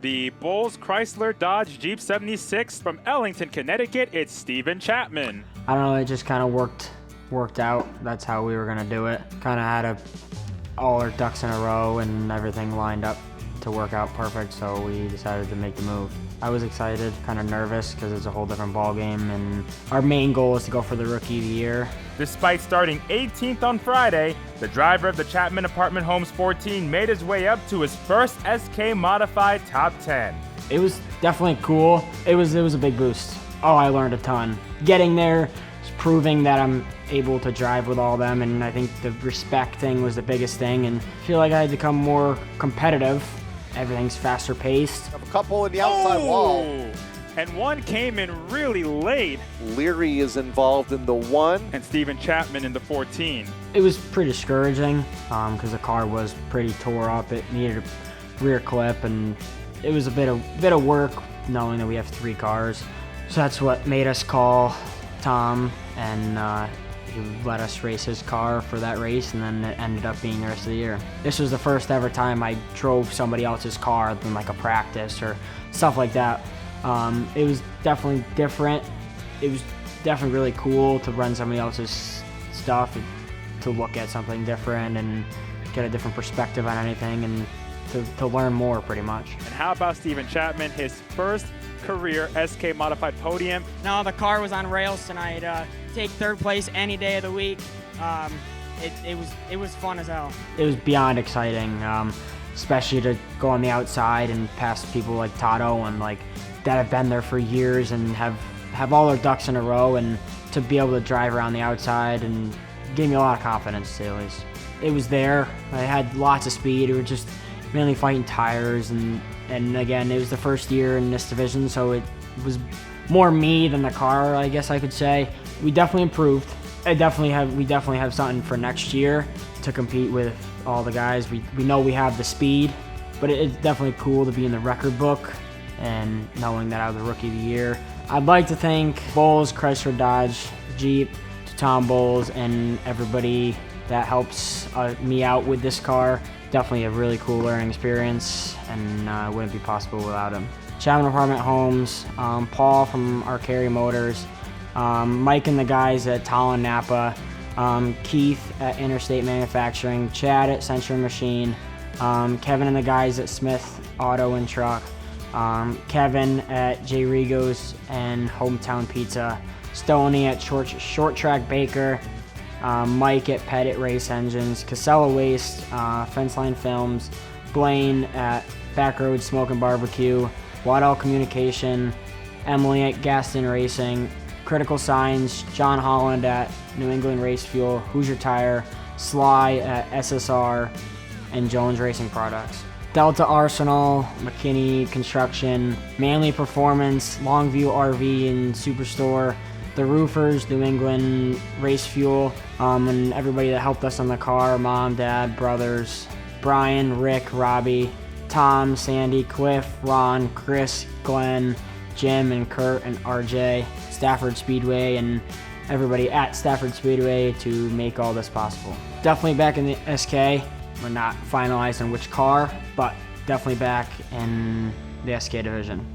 The Bulls Chrysler Dodge Jeep 76 from Ellington, Connecticut, it's Steven Chapman. I don't know, it just kind of worked out. That's how we were going to do it. Kind of had all our ducks in a row and everything lined up to work out perfect, so we decided to make the move. I was excited, kind of nervous because it's a whole different ball game, and our main goal is to go for the Rookie of the Year. Despite starting 18th on Friday, the driver of the Chapman Apartment Homes 14 made his way up to his first SK Modified Top 10. It was definitely cool. It was a big boost. Oh, I learned a ton. Getting there, proving that I'm able to drive with all of them, and I think the respect thing was the biggest thing, and I feel like I had to become more competitive. Everything's faster paced. A couple in the outside wall. And one came in really late. Leary is involved in the 1. And Steven Chapman in the 14. It was pretty discouraging because the car was pretty tore up. It needed a rear clip, and it was a bit of work knowing that we have 3 cars. So that's what made us call Tom, and he let us race his car for that race, and then it ended up being the rest of the year. This was the first ever time I drove somebody else's car in like a practice or stuff like that. It was definitely different. It was definitely really cool to run somebody else's stuff, to look at something different and get a different perspective on anything, and to learn more pretty much. And how about Steven Chapman, his first career SK Modified podium? No, the car was on rails tonight. Take 3rd place any day of the week. It was fun as hell. It was beyond exciting, especially to go on the outside and pass people like Tato and like that have been there for years and have all their ducks in a row, and to be able to drive around the outside and gave me a lot of confidence, to say the least. It was there. I had lots of speed. We were just mainly fighting tires, and again, it was the first year in this division, so it was more me than the car, I guess I could say. We definitely improved. We definitely have something for next year to compete with all the guys. We know we have the speed, but it's definitely cool to be in the record book and knowing that I was the Rookie of the Year. I'd like to thank Bulls, Chrysler Dodge, Jeep, to Tom Bowles, and everybody that helps me out with this car. Definitely a really cool learning experience, and it wouldn't be possible without him. Chapman Apartment Homes, Paul from Arcari Motors, Mike and the guys at Tallinn NAPA, Keith at Interstate Manufacturing, Chad at Century Machine, Kevin and the guys at Smith Auto and Truck, Kevin at J. Rigo's and Hometown Pizza, Stoney at Short Track Baker, Mike at Pettit Race Engines, Casella Waste, Fenceline Films, Blaine at Backroad Smoke and Barbecue, Waddell Communication, Emily at Gaston Racing, Critical Signs, John Holland at New England Race Fuel, Hoosier Tire, Sly at SSR, and Jones Racing Products. Delta Arsenal, McKinney Construction, Manly Performance, Longview RV and Superstore, The Roofers, New England Race Fuel, and everybody that helped us on the car, Mom, Dad, brothers, Brian, Rick, Robbie, Tom, Sandy, Cliff, Ron, Chris, Glenn, Jim, and Kurt, and RJ, Stafford Speedway, and everybody at Stafford Speedway to make all this possible. Definitely back in the SK. We're not finalized on which car, but definitely back in the SK division.